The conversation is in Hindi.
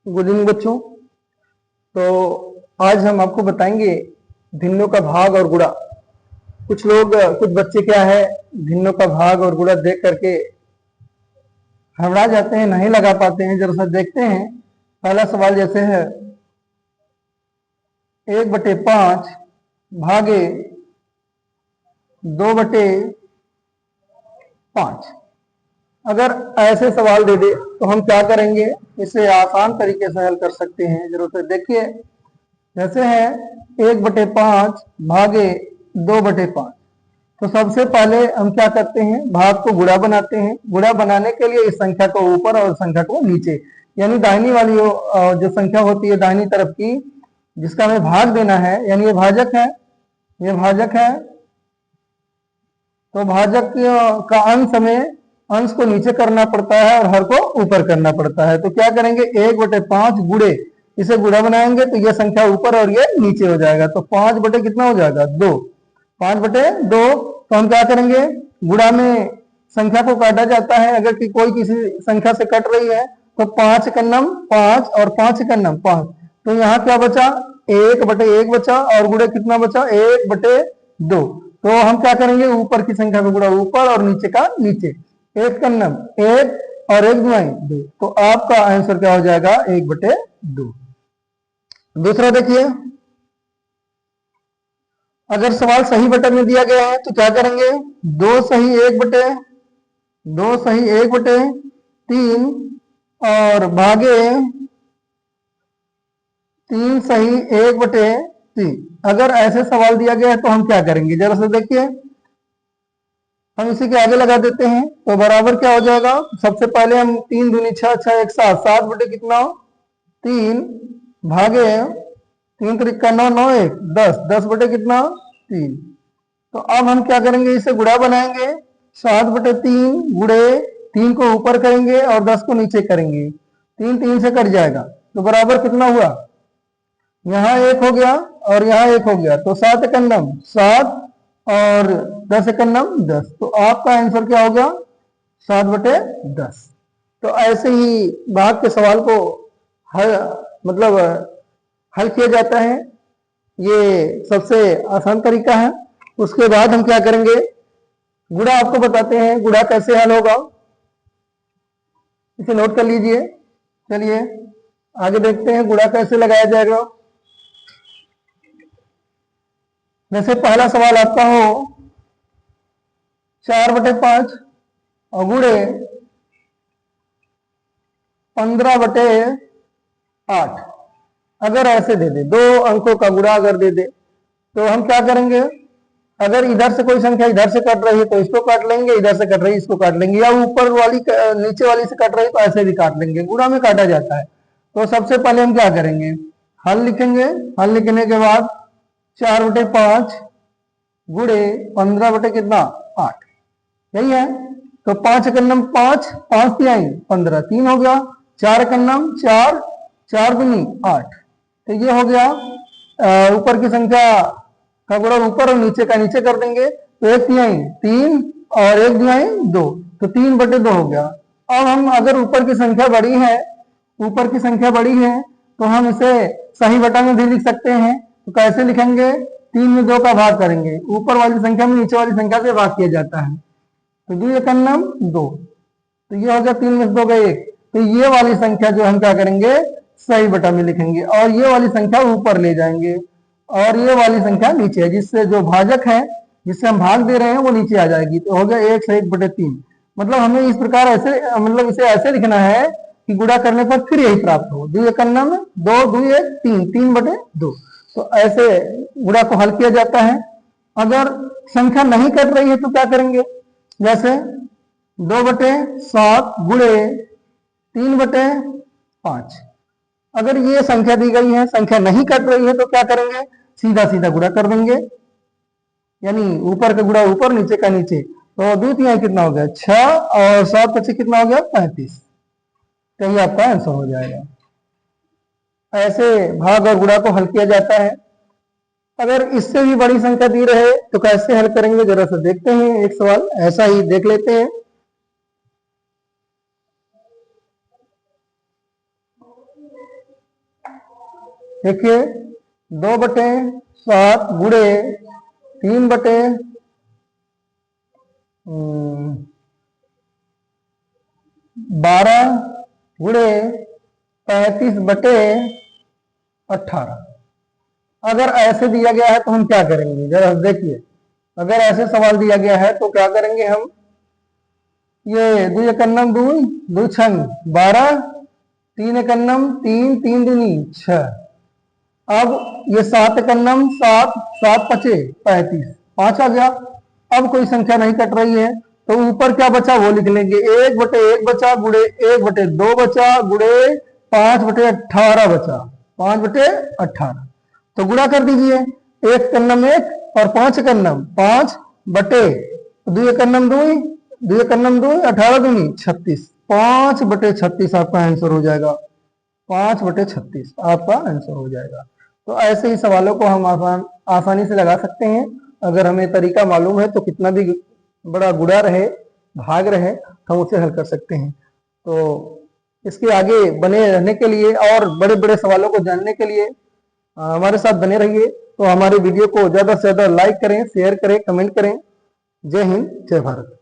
गुड इवनिंग बच्चों। तो आज हम आपको बताएंगे भिन्नों का भाग और गुणा। कुछ बच्चे क्या है, भिन्नों का भाग और गुणा देख करके हड़बड़ा जाते हैं, नहीं लगा पाते हैं। जरा सा देखते हैं। पहला सवाल जैसे है 1/5 भागे 2/5। अगर ऐसे सवाल दे दे तो हम क्या करेंगे, इसे आसान तरीके से हल कर सकते हैं। जरूर से देखिए, जैसे है 1/5 भागे 2/5। तो सबसे पहले हम क्या करते हैं, भाग को गुणा बनाते हैं। गुणा बनाने के लिए इस संख्या को ऊपर और संख्या को नीचे, यानी दाहिनी वाली जो संख्या होती है दाहिनी तरफ की, जिसका हमें भाग देना है, यानी ये भाजक है, ये भाजक है। तो भाजक का अंश हमें अंश को नीचे करना पड़ता है और हर को ऊपर करना पड़ता है। तो क्या करेंगे, 1/5 गुणे, इसे गुणा बनाएंगे तो ये संख्या ऊपर और ये नीचे हो जाएगा। तो 5 बटे कितना हो जाएगा, 2। 5/2। तो हम क्या करेंगे, गुणा में संख्या को काटा जाता है। अगर कोई किसी संख्या से कट रही है तो 5 का नम 5 और 5 का नम 5। तो यहाँ क्या बचा, 1/1 बचा और गुणे कितना बचा, 1/2। तो हम क्या करेंगे, ऊपर की संख्या को गुणा ऊपर और नीचे का नीचे। 1 का नम 1 और 1 गुणाई 2। तो आपका आंसर क्या हो जाएगा, 1/2। दूसरा देखिए, अगर सवाल सही बटन में दिया गया है तो क्या करेंगे, 2 सही 1/3 और भागे 3 सही 1/3। अगर ऐसे सवाल दिया गया है तो हम क्या करेंगे, जरा से देखिए। हम इसी के आगे लगा देते हैं तो बराबर क्या हो जाएगा। सबसे पहले हम 3 दूनी 6, 6 1 7, 7 बटे कितना 3 भागे 3 त्रिका 9, 9 1 10, 10 बटे कितना 3। तो अब हम क्या करेंगे, इसे गुणा बनाएंगे। 7/3 गुणे 3 को ऊपर करेंगे और 10 को नीचे करेंगे। 3 3 से कट जाएगा तो बराबर कितना हुआ, यहाँ 1 हो गया और यहाँ 1 हो गया। तो 7 का नम 7 और 10 का नम 10। तो आपका आंसर क्या हो गया, 7/10। तो ऐसे ही भाग के सवाल को हल किया जाता है। ये सबसे आसान तरीका है। उसके बाद हम क्या करेंगे, गुणा आपको बताते हैं, गुणा कैसे हल होगा, इसे नोट कर लीजिए। चलिए आगे देखते हैं गुणा कैसे लगाया जाएगा। जैसे पहला सवाल आपका हो 4/5 और गुणे 15/8। अगर ऐसे दे दे, 2 अंकों का गुणा अगर दे दे तो हम क्या करेंगे, अगर इधर से कोई संख्या इधर से कट रही है तो इसको काट लेंगे, इधर से कट रही है इसको काट लेंगे, या ऊपर वाली नीचे वाली से कट रही है तो ऐसे भी काट लेंगे। गुणा में काटा जाता है। तो सबसे पहले हम क्या करेंगे, हल लिखेंगे। हल लिखने के बाद 4/5 गुणे 15 बटे कितना 8, यही है। तो 5 का नम 5, 5 तिहाई 15, 3 हो गया। 4 का नम 4, 4 दूनी 8। तो ये हो गया। ऊपर की संख्या का गुणा ऊपर और नीचे का नीचे कर देंगे। तो 1 तिहाई 3 और 1 तिहाई 2, तो 3/2 हो गया। अब हम अगर ऊपर की संख्या बड़ी है तो हम इसे सही बटा में भी लिख सकते हैं। तो कैसे लिखेंगे, 3 में 2 का भाग करेंगे। ऊपर वाली संख्या में नीचे वाली संख्या से भाग किया जाता है। तो 2 एक नम 2, तो ये हो गया 3 में 2 गए 1। तो ये वाली संख्या जो हम क्या करेंगे, सही बटा में लिखेंगे और ये वाली संख्या ऊपर ले जाएंगे और ये वाली संख्या नीचे है, जिससे जो भाजक है जिससे हम भाग दे रहे हैं वो नीचे आ जाएगी। तो हो गया 1 से 1/3। मतलब हमें इस प्रकार ऐसे इसे ऐसे लिखना है कि गुणा करने पर फिर यही प्राप्त हो। 2 एक नम 2, 2 1 3, 3/2। तो ऐसे गुणा को हल किया जाता है। अगर संख्या नहीं कट रही है तो क्या करेंगे, जैसे 2/7 गुणे 3/5। अगर ये संख्या दी गई है, संख्या नहीं कट रही है तो क्या करेंगे, सीधा सीधा गुणा कर देंगे, यानी ऊपर का गुणा ऊपर नीचे का नीचे। तो 2 तिहाई कितना हो गया 6 और 7 पचे कितना हो गया 35। तो ये आपका आंसर हो जाएगा। ऐसे भाग और गुणा को हल किया जाता है। अगर इससे भी बड़ी संख्या दी रहे तो कैसे हल करेंगे, जरा सा देखते हैं। एक सवाल ऐसा ही देख लेते हैं। देखिए 2/7 गुड़े 3/12 गुड़े 35/18। अगर ऐसे दिया गया है तो हम क्या करेंगे, जरा देखिए। अगर ऐसे सवाल दिया गया है तो क्या करेंगे हम, ये 2 एकन्नम 2, 2 छंग 12, 3 एकन्नम 3, 3 दूनी 6। अब ये 7 एकन्नम 7, 7 पचे 35, 5 आ गया। अब कोई संख्या नहीं कट रही है तो ऊपर क्या बचा वो लिख लेंगे। 1/1 बचा गुड़े 1/2 बचा गुड़े 5/18 बचा 5/18। तो गुणा कर दीजिए, 1 कन्नम 1 और 5 कन्नम 5 बटे 2 कन्नम 2, 2 कन्नम 2, 18 दूनी 36, 5/36 आपका आंसर हो जाएगा। 5/36 आपका आंसर हो जाएगा। तो ऐसे ही सवालों को हम आसानी से लगा सकते हैं। अगर हमें तरीका मालूम है तो कितना भी बड़ा गुणा रहे भाग रहे हम उसे हल कर सकते हैं। तो इसके आगे बने रहने के लिए और बड़े बड़े सवालों को जानने के लिए हमारे साथ बने रहिए। तो हमारे वीडियो को ज्यादा से ज्यादा लाइक करें, शेयर करें, कमेंट करें। जय हिंद, जय भारत।